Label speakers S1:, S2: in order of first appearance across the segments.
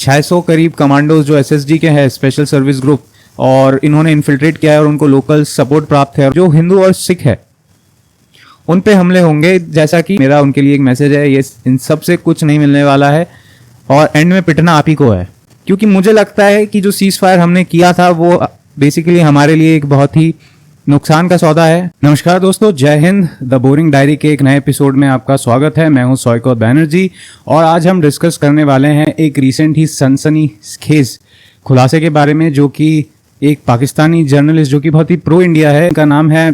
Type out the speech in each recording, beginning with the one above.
S1: 600 करीब कमांडोज जो एसएसजी के हैं, स्पेशल सर्विस ग्रुप, और इन्होंने इन्फिल्ट्रेट किया है और उनको लोकल सपोर्ट प्राप्त है। जो हिंदू और सिख है उन पे हमले होंगे। जैसा कि मेरा उनके लिए एक मैसेज है, ये इन सब से कुछ नहीं मिलने वाला है और एंड में पिटना आप ही को है, क्योंकि मुझे लगता है कि जो सीज फायर हमने किया था वो बेसिकली हमारे लिए एक बहुत ही नुकसान का सौदा है। नमस्कार दोस्तों, जय हिंद। द बोरिंग डायरी के एक नए एपिसोड में आपका स्वागत है। मैं हूं सौकत बैनर्जी और आज हम डिस्कस करने वाले हैं एक रिसेंट ही सनसनीखेज खुलासे के बारे में, जो कि एक पाकिस्तानी जर्नलिस्ट जो कि बहुत ही प्रो इंडिया है, इनका नाम है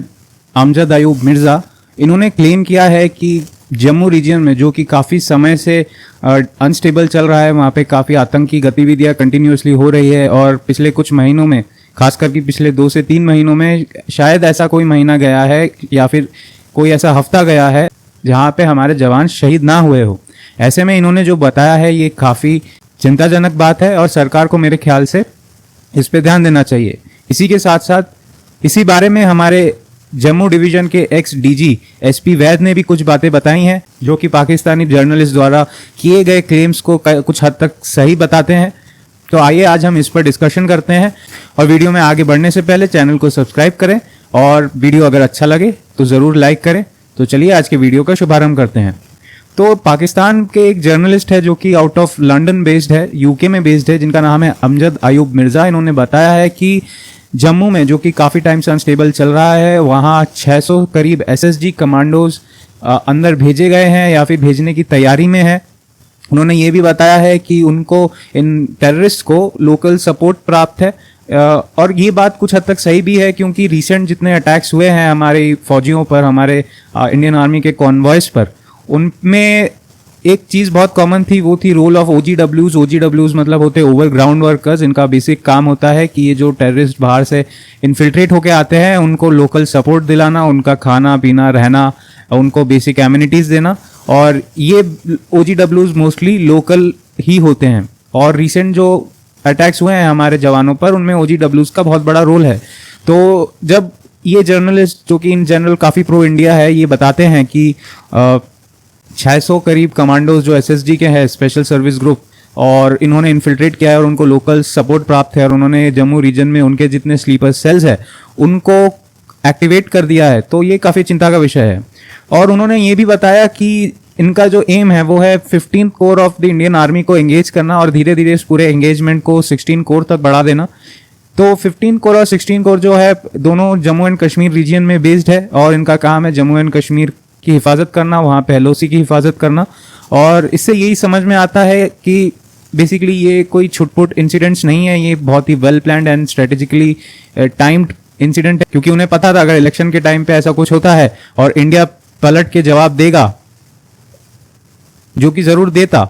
S1: अमजद अयूब मिर्जा। इन्होंने क्लेम किया है कि जम्मू रीजन में, जो कि काफ़ी समय से अनस्टेबल चल रहा है, वहाँ पे काफ़ी आतंकी गतिविधियाँ कंटिन्यूसली हो रही है और पिछले कुछ महीनों में, खास करके पिछले 2 से 3 महीनों में, शायद ऐसा कोई महीना गया है या फिर कोई ऐसा हफ्ता गया है जहाँ पे हमारे जवान शहीद ना हुए हो। ऐसे में इन्होंने जो बताया है ये काफ़ी चिंताजनक बात है और सरकार को मेरे ख्याल से इस पे ध्यान देना चाहिए। इसी के साथ साथ इसी बारे में हमारे जम्मू डिवीजन के एक्स डीजी एसपी वैद ने भी कुछ बातें बताई हैं, जो कि पाकिस्तानी जर्नलिस्ट द्वारा किए गए क्लेम्स को कुछ हद तक सही बताते हैं। तो आइए आज हम इस पर डिस्कशन करते हैं और वीडियो में आगे बढ़ने से पहले चैनल को सब्सक्राइब करें और वीडियो अगर अच्छा लगे तो ज़रूर लाइक करें। तो चलिए आज के वीडियो का शुभारंभ करते हैं। तो पाकिस्तान के एक जर्नलिस्ट है जो कि आउट ऑफ लंदन बेस्ड है, यूके में बेस्ड है, जिनका नाम है अमजद अयूब मिर्जा। इन्होंने बताया है कि जम्मू में, जो कि काफ़ी टाइम से अनस्टेबल चल रहा है, वहाँ 600 करीब एसएसजी कमांडोज अंदर भेजे गए हैं या फिर भेजने की तैयारी में है। उन्होंने ये भी बताया है कि उनको, इन टेररिस्ट को लोकल सपोर्ट प्राप्त है और ये बात कुछ हद तक सही भी है, क्योंकि रिसेंट जितने अटैक्स हुए हैं हमारी फौजियों पर, हमारे इंडियन आर्मी के कॉन्वॉयज पर, उनमें एक चीज़ बहुत कॉमन थी, वो थी रोल ऑफ ओजीडब्ल्यूज। ओजीडब्ल्यूज मतलब होते हैं ओवर ग्राउंड वर्कर्स। इनका बेसिक काम होता है कि ये जो टेररिस्ट बाहर से इन्फिल्ट्रेट होके आते हैं उनको लोकल सपोर्ट दिलाना, उनका खाना पीना रहना, उनको बेसिक एमिनिटीज़ देना। और ये ओजीडब्ल्यूज मोस्टली लोकल ही होते हैं और रिसेंट जो अटैक्स हुए हैं हमारे जवानों पर, उनमें ओजीडब्ल्यूज का बहुत बड़ा रोल है। तो जब ये जर्नलिस्ट, जो कि इन जनरल काफ़ी प्रो इंडिया है, ये बताते हैं कि 600 करीब कमांडोज जो एसएसजी के हैं, स्पेशल सर्विस ग्रुप, और इन्होंने इन्फिल्ट्रेट किया है और उनको लोकल सपोर्ट प्राप्त है और उन्होंने जम्मू रीजन में उनके जितने स्लीपर सेल्स है उनको एक्टिवेट कर दिया है, तो ये काफ़ी चिंता का विषय है। और उन्होंने ये भी बताया कि इनका जो एम है वो है 15th core of the Indian army को एंगेज करना और धीरे धीरे इस पूरे एंगेजमेंट को 16 कोर तक बढ़ा देना। तो 15 कोर और 16 कोर जो है दोनों जम्मू एंड कश्मीर रीजन में बेस्ड है और इनका काम है जम्मू एंड कश्मीर की हिफाजत करना, वहाँ पे एलओसी की हिफाजत करना। और इससे यही समझ में आता है कि बेसिकली ये कोई छुटपुट इंसिडेंट्स नहीं है, ये बहुत ही well planned and strategically timed incident है, क्योंकि उन्हें पता था अगर इलेक्शन के टाइम पे ऐसा कुछ होता है और इंडिया पलट के जवाब देगा, जो कि जरूर देता,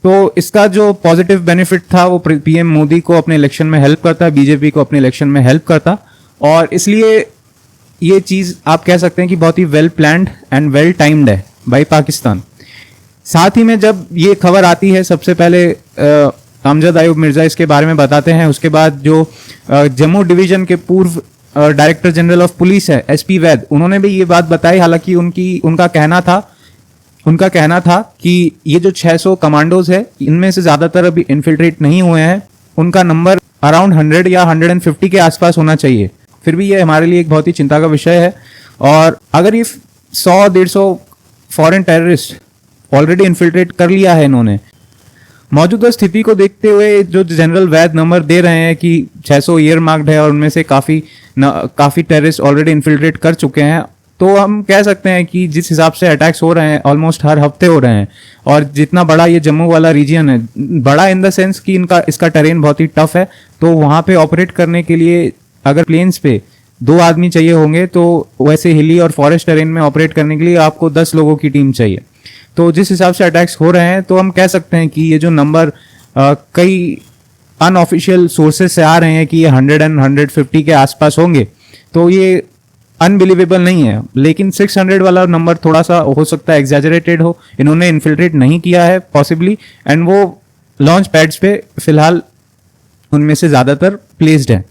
S1: तो इसका जो पॉजिटिव बेनिफिट था वो पीएम मोदी को अपने इलेक्शन में हेल्प करता, बीजेपी को अपने इलेक्शन में हेल्प करता। और इसलिए ये चीज़ आप कह सकते हैं कि बहुत ही well planned and well timed है बाय पाकिस्तान। साथ ही में जब ये खबर आती है, सबसे पहले अमजद अयूब मिर्जा इसके बारे में बताते हैं, उसके बाद जो जम्मू डिवीजन के पूर्व डायरेक्टर जनरल ऑफ पुलिस है एसपी वैद, उन्होंने भी ये बात बताई। हालांकि उनका कहना था कि ये जो 600 कमांडोज है, इनमें से ज़्यादातर अभी इन्फिल्ट्रेट नहीं हुए हैं, उनका नंबर अराउंड 100 या 150 के आसपास होना चाहिए। फिर भी ये हमारे लिए एक बहुत ही चिंता का विषय है। और अगर ये 100-150 फॉरेन टेररिस्ट ऑलरेडी इन्फिल्ट्रेट कर लिया है इन्होंने, मौजूदा स्थिति को देखते हुए जो जनरल वैद नंबर दे रहे हैं कि 600 ईयर मार्क्ड है और उनमें से काफ़ी टेररिस्ट ऑलरेडी इन्फिल्ट्रेट कर चुके हैं, तो हम कह सकते हैं कि जिस हिसाब से अटैक्स हो रहे हैं, ऑलमोस्ट हर हफ्ते हो रहे हैं, और जितना बड़ा ये जम्मू वाला रीजन है, बड़ा इन द सेंस कि इसका टेरेन बहुत ही टफ है, तो वहाँ पे ऑपरेट करने के लिए अगर प्लेन्स पे 2 आदमी चाहिए होंगे, तो वैसे हिली और फॉरेस्ट टेरेन में ऑपरेट करने के लिए आपको 10 लोगों की टीम चाहिए। तो जिस हिसाब से अटैक्स हो रहे हैं, तो हम कह सकते हैं कि ये जो नंबर कई अनऑफिशियल सोर्सेज से आ रहे हैं कि ये 100 एंड 150 के आसपास होंगे, तो ये अनबिलीवेबल नहीं है। लेकिन 600 वाला नंबर थोड़ा सा हो सकता है एग्जैजरेटेड हो, इन्होंने इन्फिल्ट्रेट नहीं किया है पॉसिबली, एंड वो लॉन्च पैड्स पे फिलहाल उनमें से ज़्यादातर प्लेस्ड हैं।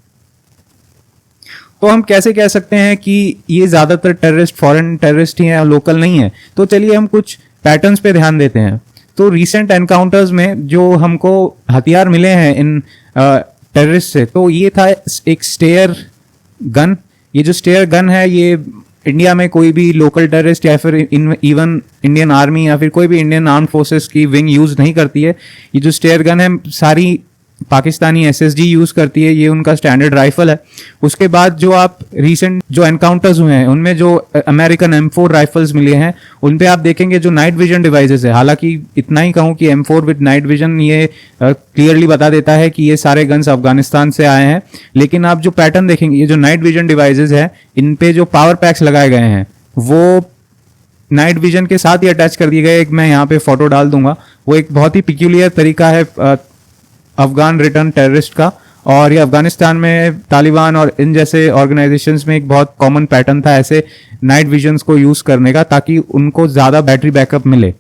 S1: तो हम कैसे कह सकते हैं कि ये ज़्यादातर टेररिस्ट फॉरेन टेररिस्ट ही हैं, लोकल नहीं है? तो चलिए हम कुछ पैटर्न्स पे ध्यान देते हैं। तो रिसेंट एनकाउंटर्स में जो हमको हथियार मिले हैं इन टेररिस्ट से, तो ये था एक स्टेयर गन। ये जो स्टेयर गन है ये इंडिया में कोई भी लोकल टेररिस्ट या फिर इवन इंडियन आर्मी या फिर कोई भी इंडियन आर्म फोर्सेस की विंग यूज नहीं करती है। ये जो स्टेयर गन है सारी पाकिस्तानी एसएसजी यूज करती है, ये उनका स्टैंडर्ड राइफल है। उसके बाद जो आप रिसेंट जो एनकाउंटर्स हुए हैं उनमें जो अमेरिकन M4 राइफल्स मिले हैं उन पे आप देखेंगे जो नाइट विजन डिवाइसेस है, हालांकि इतना ही कहूं कि M4 विद नाइट विजन ये क्लियरली बता देता है कि ये सारे गन्स अफगानिस्तान से आए हैं, लेकिन आप जो पैटर्न देखेंगे ये जो नाइट विजन डिवाइसेस है इन पे जो पावर पैक्स लगाए गए हैं वो नाइट विजन के साथ ही अटैच कर दिए गए। एक मैं यहाँ पे फोटो डाल दूंगा, वो एक बहुत ही पिक्यूलियर तरीका है अफगान रिटर्न टेररिस्ट का, और ये अफगानिस्तान में तालिबान और इन जैसे ऑर्गेनाइजेशंस में एक बहुत कॉमन पैटर्न था ऐसे नाइट विजन्स को यूज करने का, ताकि उनको ज्यादा बैटरी बैकअप मिले।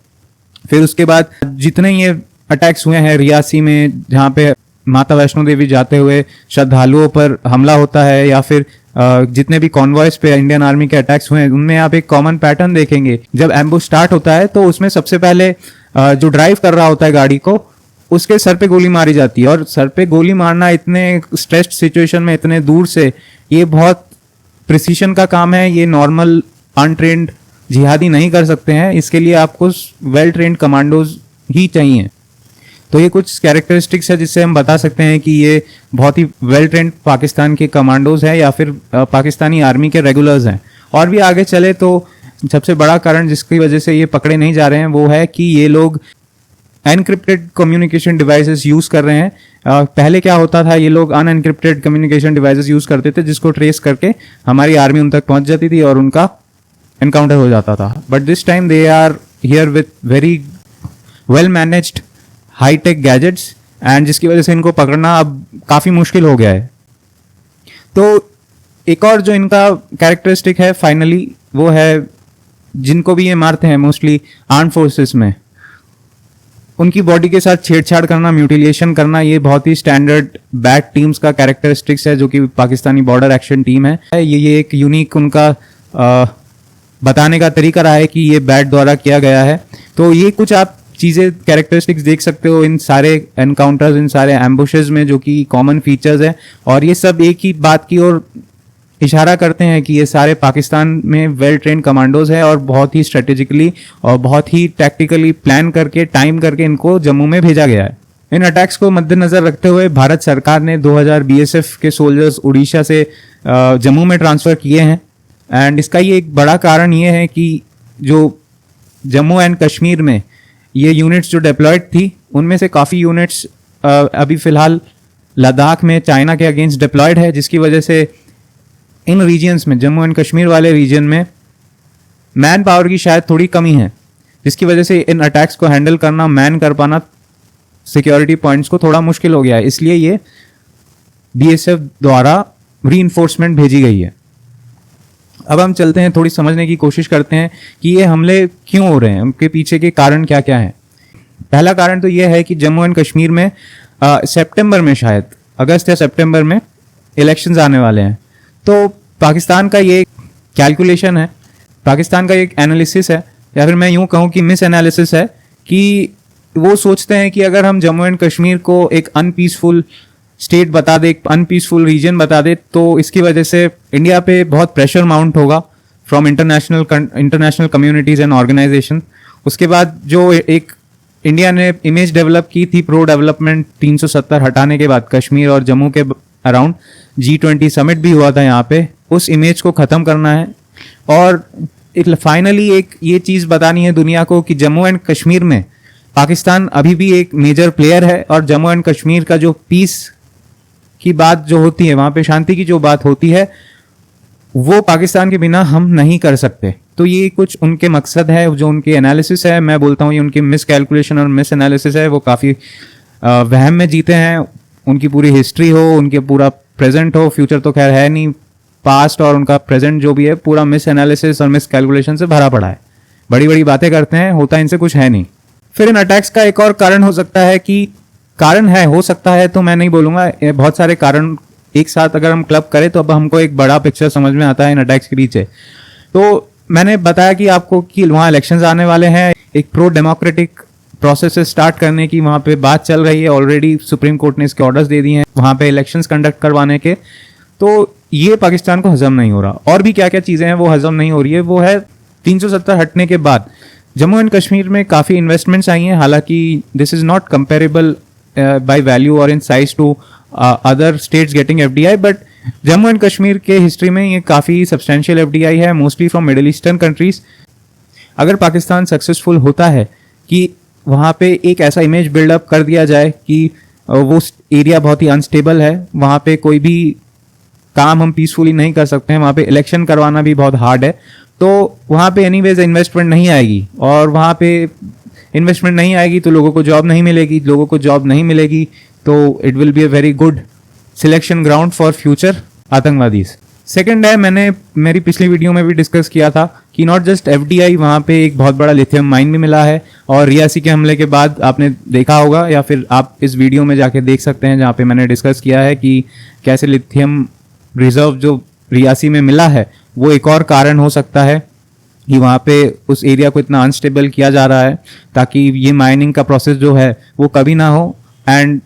S1: फिर उसके बाद जितने ये अटैक्स हुए हैं रियासी में, जहाँ पे माता वैष्णो देवी जाते हुए श्रद्धालुओं पर हमला होता है, या फिर जितने भी कॉन्वॉयज पे इंडियन आर्मी के अटैक्स हुए हैं उनमें आप एक कॉमन पैटर्न देखेंगे। जब एम्बुश स्टार्ट होता है तो उसमें सबसे पहले जो ड्राइव कर रहा होता है गाड़ी को उसके सर पे गोली मारी जाती है, और सर पे गोली मारना इतने स्ट्रेस्ड सिचुएशन में इतने दूर से ये बहुत प्रिसीशन का काम है। ये नॉर्मल अनट्रेन्ड जिहादी नहीं कर सकते हैं, इसके लिए आपको वेल ट्रेन्ड कमांडोज ही चाहिए। तो ये कुछ कैरेक्टरिस्टिक्स है जिससे हम बता सकते हैं कि ये बहुत ही वेल ट्रेन्ड पाकिस्तान के कमांडोज हैं या फिर पाकिस्तानी आर्मी के रेगुलर्स हैं। और भी आगे चले तो सबसे बड़ा कारण जिसकी वजह से ये पकड़े नहीं जा रहे हैं वो है कि ये लोग एनक्रिप्टेड कम्युनिकेशन डिवाइसेस यूज कर रहे हैं। पहले क्या होता था, ये लोग अनएनक्रिप्टेड कम्युनिकेशन डिवाइसेस यूज करते थे जिसको ट्रेस करके हमारी आर्मी उन तक पहुंच जाती थी और उनका एनकाउंटर हो जाता था। But this time they are here with very well managed high tech gadgets, and जिसकी वजह से इनको पकड़ना अब काफी मुश्किल हो गया है। तो एक और जो इनका कैरेक्टरिस्टिक है फाइनली वो है, जिनको भी ये मारते हैं मोस्टली आर्म फोर्सेस में, उनकी बॉडी के साथ छेड़छाड़ करना, म्यूटिलिएशन करना, ये बहुत ही स्टैंडर्ड बैट टीम्स का कैरेक्टरिस्टिक्स है जो कि पाकिस्तानी बॉर्डर एक्शन टीम है। ये एक यूनिक उनका बताने का तरीका रहा है कि ये बैट द्वारा किया गया है। तो ये कुछ आप चीजें कैरेक्टरिस्टिक्स देख सकते हो इन सारे एनकाउंटर्स, इन सारे एम्बुशेस में, जो कि कॉमन फीचर्स है, और ये सब एक ही बात की ओर इशारा करते हैं कि ये सारे पाकिस्तान में वेल ट्रेन कमांडोज हैं और बहुत ही स्ट्रेटेजिकली और बहुत ही टैक्टिकली प्लान करके टाइम करके इनको जम्मू में भेजा गया है। इन अटैक्स को मद्देनजर रखते हुए भारत सरकार ने 2000 बीएसएफ के सोल्जर्स उड़ीसा से जम्मू में ट्रांसफर किए हैं। एंड इसका ये एक बड़ा कारण ये है कि जो जम्मू एंड कश्मीर में ये यूनिट्स जो डिप्लॉयड थी उनमें से काफ़ी यूनिट्स अभी फिलहाल लद्दाख में चाइना के अगेंस्ट डिप्लॉयड है, जिसकी वजह से इन रीजन्स में, जम्मू एंड कश्मीर वाले रीजन में मैन पावर की शायद थोड़ी कमी है, जिसकी वजह से इन अटैक्स को हैंडल करना, मैन कर पाना सिक्योरिटी पॉइंट्स को थोड़ा मुश्किल हो गया है। इसलिए ये बीएसएफ द्वारा रीइंफोर्समेंट भेजी गई है। अब हम चलते हैं, थोड़ी समझने की कोशिश करते हैं कि ये हमले क्यों हो रहे हैं, उनके पीछे के कारण क्या क्या हैं। पहला कारण तो ये है कि जम्मू एंड कश्मीर में सितंबर में, शायद अगस्त या सितंबर में इलेक्शंस आने वाले हैं। तो पाकिस्तान का ये कैलकुलेशन है, पाकिस्तान का एक एनालिसिस है, या फिर मैं यूं कहूं कि मिस एनालिसिस है, कि वो सोचते हैं कि अगर हम जम्मू एंड कश्मीर को एक अनपीसफुल स्टेट बता दे, एक अनपीसफुल रीजन बता दे, तो इसकी वजह से इंडिया पे बहुत प्रेशर माउंट होगा from international communities and organisation. उसके बाद जो एक इंडिया ने इमेज डेवलप की थी प्रो डेवलपमेंट 370 हटाने के बाद कश्मीर और जम्मू के अराउंड, G20 समिट भी हुआ था यहाँ पे, उस इमेज को खत्म करना है और फाइनली एक ये चीज बतानी है दुनिया को कि जम्मू एंड कश्मीर में पाकिस्तान अभी भी एक मेजर प्लेयर है, और जम्मू एंड कश्मीर का जो पीस की बात जो होती है, वहां पे शांति की जो बात होती है, वो पाकिस्तान के बिना हम नहीं कर सकते। तो ये कुछ उनके मकसद है, जो उनकी एनालिसिस है, मैं बोलता हूँ ये उनकी मिस कैलकुलेशन और मिस एनालिसिस है। वो काफ़ी वहम में जीते हैं, उनकी पूरी हिस्ट्री हो, उनके पूरा प्रेजेंट हो, फ्यूचर तो खैर है नहीं, पास्ट और उनका प्रेजेंट जो भी है पूरा मिस एनालिसिस और मिस कैलकुलेशन से भरा पड़ा है। बड़ी बड़ी बातें करते हैं, होता इनसे कुछ है नहीं। फिर इन अटैक्स का एक और कारण हो सकता है कि कारण है, हो सकता है तो मैं नहीं बोलूंगा, बहुत सारे कारण एक साथ अगर हम क्लब करें तो अब हमको एक बड़ा पिक्चर समझ में आता है इन अटैक्स के पीछे। तो मैंने बताया कि आपको कि वहाँ इलेक्शंस आने वाले हैं, एक प्रो डेमोक्रेटिक प्रोसेस स्टार्ट करने की वहाँ पे बात चल रही है। ऑलरेडी सुप्रीम कोर्ट ने इसके ऑर्डर्स दे दिए हैं वहाँ पे इलेक्शंस कंडक्ट करवाने के। तो ये पाकिस्तान को हजम नहीं हो रहा। और भी क्या क्या चीज़ें हैं वो हजम नहीं हो रही है, वो है 370 हटने के बाद जम्मू एंड कश्मीर में काफ़ी इन्वेस्टमेंट्स आई हैं। हालांकि this is not comparable by value और in size to other states getting FDI, but Jammu and Kashmir के हिस्ट्री में ये काफ़ी सब्सटेंशियल FDI है, mostly from middle eastern countries. अगर पाकिस्तान सक्सेसफुल होता है कि वहाँ पे एक ऐसा इमेज बिल्डअप कर दिया जाए कि वो एरिया बहुत ही अनस्टेबल है, वहाँ पे कोई भी काम हम पीसफुली नहीं कर सकते हैं, वहाँ पे इलेक्शन करवाना भी बहुत हार्ड है, तो वहाँ पे एनीवेज इन्वेस्टमेंट नहीं आएगी। और वहाँ पे इन्वेस्टमेंट नहीं आएगी तो लोगों को जॉब नहीं मिलेगी, लोगों को जॉब नहीं मिलेगी तो it will be a very good selection ground for future आतंकवादीज। सेकेंड है, मैंने मेरी पिछली वीडियो में भी डिस्कस किया था कि नॉट जस्ट FDI, वहाँ पे एक बहुत बड़ा लिथियम माइन भी मिला है। और रियासी के हमले के बाद आपने देखा होगा, या फिर आप इस वीडियो में जाके देख सकते हैं जहाँ पे मैंने डिस्कस किया है कि कैसे लिथियम रिजर्व जो रियासी में मिला है वो एक और कारण हो सकता है कि वहाँ पे उस एरिया को इतना अनस्टेबल किया जा रहा है ताकि ये माइनिंग का प्रोसेस जो है वो कभी ना हो। एंड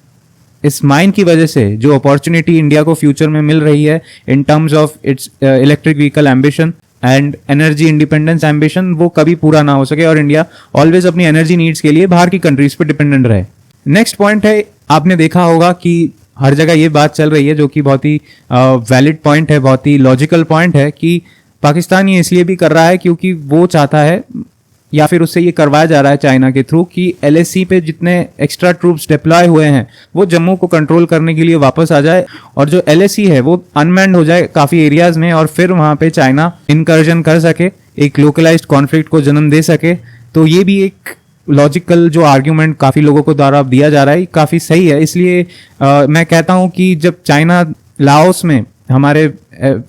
S1: इस माइन की वजह से जो अपॉर्चुनिटी इंडिया को फ्यूचर में मिल रही है in terms of its electric vehicle ambition and energy independence ambition, वो कभी पूरा ना हो सके और इंडिया ऑलवेज अपनी एनर्जी नीड्स के लिए बाहर की कंट्रीज पे डिपेंडेंट रहे। नेक्स्ट पॉइंट है, आपने देखा होगा कि हर जगह ये बात चल रही है जो कि बहुत ही वैलिड पॉइंट है, बहुत ही लॉजिकल पॉइंट है कि पाकिस्तान ये इसलिए भी कर रहा है क्योंकि वो चाहता है, या फिर उससे ये करवाया जा रहा है चाइना के थ्रू, कि LAC पे जितने एक्स्ट्रा ट्रूप्स डिप्लॉय हुए हैं वो जम्मू को कंट्रोल करने के लिए वापस आ जाए और जो LAC है वो अनमैन्ड हो जाए काफ़ी एरियाज में और फिर वहाँ पे चाइना इनकर्जन कर सके, एक लोकलाइज्ड कॉन्फ्लिक्ट को जन्म दे सके। तो ये भी एक लॉजिकल जो आर्ग्यूमेंट काफ़ी लोगों को द्वारा दिया जा रहा है काफ़ी सही है। इसलिए मैं कहता हूँ कि जब चाइना लाओस में हमारे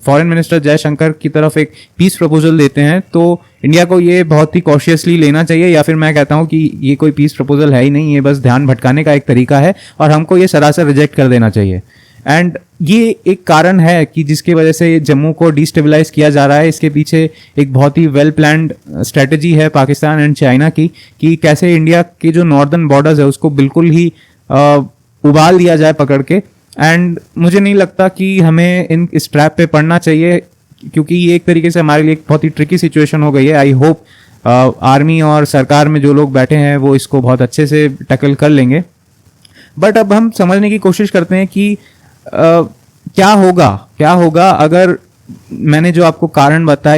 S1: फॉरेन मिनिस्टर जयशंकर की तरफ एक पीस प्रपोजल देते हैं तो इंडिया को ये बहुत ही कॉशियसली लेना चाहिए, या फिर मैं कहता हूँ कि ये कोई पीस प्रपोजल है ही नहीं, ये बस ध्यान भटकाने का एक तरीका है और हमको ये सरासर रिजेक्ट कर देना चाहिए। एंड ये एक कारण है कि जिसकी वजह से जम्मू को डिस्टेबलाइज किया जा रहा है। इसके पीछे एक बहुत ही वेल प्लान्ड स्ट्रेटजी है पाकिस्तान एंड चाइना की कि कैसे इंडिया के जो नॉर्दर्न बॉर्डर्स है उसको बिल्कुल ही उबाल दिया जाए पकड़ के। एंड मुझे नहीं लगता कि हमें इस ट्रैप पे पड़ना चाहिए क्योंकि ये एक तरीके से हमारे लिए एक बहुत ही ट्रिकी सिचुएशन हो गई है। आई होप आर्मी और सरकार में जो लोग बैठे हैं वो इसको बहुत अच्छे से टैकल कर लेंगे। बट अब हम समझने की कोशिश करते हैं कि क्या होगा अगर मैंने जो आपको कारण बताया,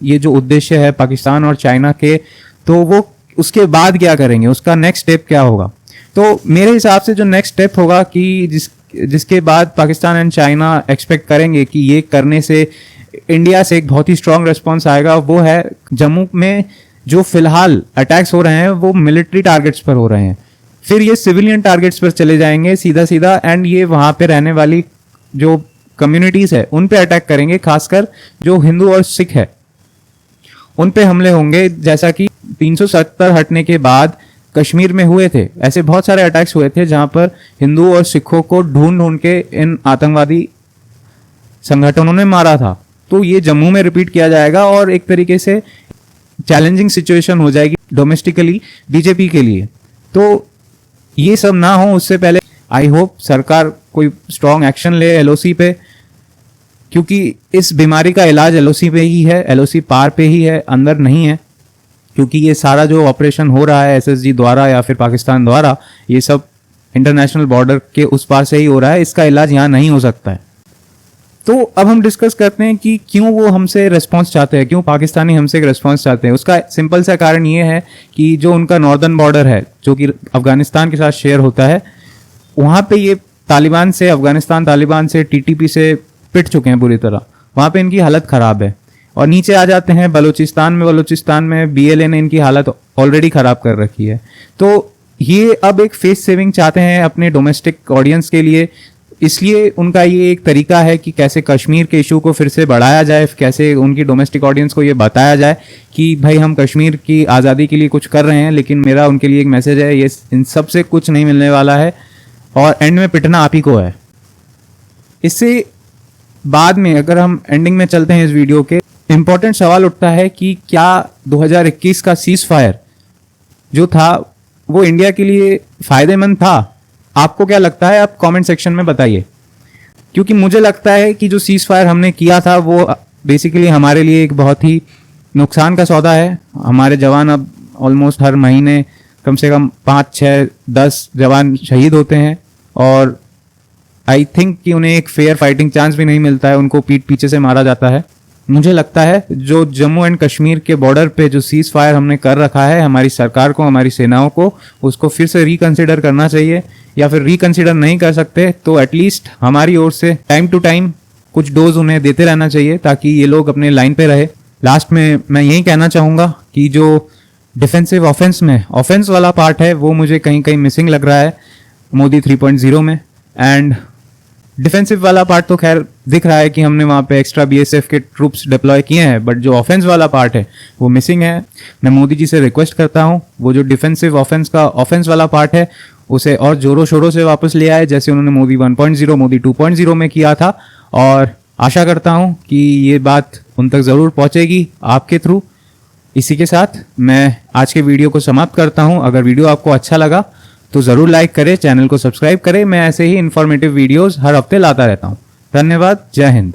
S1: ये जो उद्देश्य है पाकिस्तान और चाइना के, तो वो उसके बाद क्या करेंगे, उसका नेक्स्ट स्टेप क्या होगा। तो मेरे हिसाब से जो नेक्स्ट स्टेप होगा कि जिसके बाद पाकिस्तान एंड चाइना एक्सपेक्ट करेंगे कि ये करने से इंडिया से एक बहुत ही स्ट्रांग रिस्पॉन्स आएगा, वो है जम्मू में जो फिलहाल अटैक्स हो रहे हैं वो मिलिट्री टारगेट्स पर हो रहे हैं, फिर ये सिविलियन टारगेट्स पर चले जाएंगे सीधा एंड ये वहां पे रहने वाली जो कम्युनिटीज है उन पे अटैक करेंगे, खासकर जो हिंदू और सिख है उन पे हमले होंगे। जैसा कि 370 हटने के बाद कश्मीर में हुए थे, ऐसे बहुत सारे अटैक्स हुए थे जहां पर हिंदू और सिखों को ढूंढ के इन आतंकवादी संगठनों ने मारा था। तो ये जम्मू में रिपीट किया जाएगा और एक तरीके से चैलेंजिंग सिचुएशन हो जाएगी डोमेस्टिकली बीजेपी के लिए। तो ये सब ना हो उससे पहले आई होप सरकार कोई स्ट्रॉन्ग एक्शन ले LOC पे, क्योंकि इस बीमारी का इलाज LOC पे ही है, LOC पार पे ही है, अंदर नहीं है। क्योंकि ये सारा जो ऑपरेशन हो रहा है SSG द्वारा या फिर पाकिस्तान द्वारा, ये सब इंटरनेशनल बॉर्डर के उस पार से ही हो रहा है, इसका इलाज यहाँ नहीं हो सकता है। तो अब हम डिस्कस करते हैं कि क्यों वो हमसे रिस्पॉन्स चाहते हैं, क्यों पाकिस्तानी हमसे एक रिस्पॉन्स चाहते हैं। उसका सिंपल सा कारण ये है कि जो उनका नॉर्दर्न बॉर्डर है जो कि अफगानिस्तान के साथ शेयर होता है, वहाँ पे ये अफगानिस्तान तालिबान से TTP से पिट चुके हैं पूरी तरह, वहाँ पे इनकी हालत खराब है। और नीचे आ जाते हैं बलूचिस्तान में BLA ने इनकी हालत ऑलरेडी खराब कर रखी है। तो ये अब एक फेस सेविंग चाहते हैं अपने डोमेस्टिक ऑडियंस के लिए, इसलिए उनका ये एक तरीका है कि कैसे कश्मीर के इशू को फिर से बढ़ाया जाए, कैसे उनकी डोमेस्टिक ऑडियंस को ये बताया जाए कि भाई हम कश्मीर की आज़ादी के लिए कुछ कर रहे हैं, लेकिन मेरा उनके लिए एक मैसेज है, ये इन सब से कुछ नहीं मिलने वाला है और एंड में पिटना आप ही को है। इससे बाद में अगर हम एंडिंग में चलते हैं इस वीडियो के, इंपॉर्टेंट सवाल उठता है कि क्या 2021 का सीज फायर जो था वो इंडिया के लिए फायदेमंद था? आपको क्या लगता है, आप कमेंट सेक्शन में बताइए। क्योंकि मुझे लगता है कि जो सीज फायर हमने किया था वो बेसिकली हमारे लिए एक बहुत ही नुकसान का सौदा है। हमारे जवान अब ऑलमोस्ट हर महीने कम से कम 5, 6, 10 जवान शहीद होते हैं और आई थिंक कि उन्हें एक फेयर फाइटिंग चांस भी नहीं मिलता है, उनको पीठ पीछे से मारा जाता है। मुझे लगता है जो जम्मू एंड कश्मीर के बॉर्डर पे जो सीज फायर हमने कर रखा है, हमारी सरकार को, हमारी सेनाओं को उसको फिर से रिकंसिडर करना चाहिए, या फिर रिकंसिडर नहीं कर सकते तो एटलीस्ट हमारी ओर से टाइम टू टाइम कुछ डोज उन्हें देते रहना चाहिए ताकि ये लोग अपने लाइन पे रहे। लास्ट में मैं यही कहना चाहूँगा कि जो डिफेंसिव ऑफेंस में ऑफेंस वाला पार्ट है वो मुझे कहीं कहीं मिसिंग लग रहा है मोदी 3.0 में। एंड डिफेंसिव वाला पार्ट तो खैर दिख रहा है कि हमने वहाँ पे एक्स्ट्रा बीएसएफ के ट्रूप्स डिप्लॉय किए हैं, बट जो ऑफेंस वाला पार्ट है वो मिसिंग है। मैं मोदी जी से रिक्वेस्ट करता हूँ वो जो डिफेंसिव ऑफेंस का ऑफेंस वाला पार्ट है उसे और जोरों शोरों से वापस ले आए, जैसे उन्होंने मोदी 1.0 मोदी 2.0 में किया था। और आशा करता हूँ कि ये बात उन तक ज़रूर पहुँचेगी आपके थ्रू। इसी के साथ मैं आज के वीडियो को समाप्त करता हूँ। अगर वीडियो आपको अच्छा लगा तो ज़रूर लाइक करें, चैनल को सब्सक्राइब करें। मैं ऐसे ही इन्फॉर्मेटिव वीडियोस हर हफ्ते लाता रहता हूँ। धन्यवाद। जय हिंद।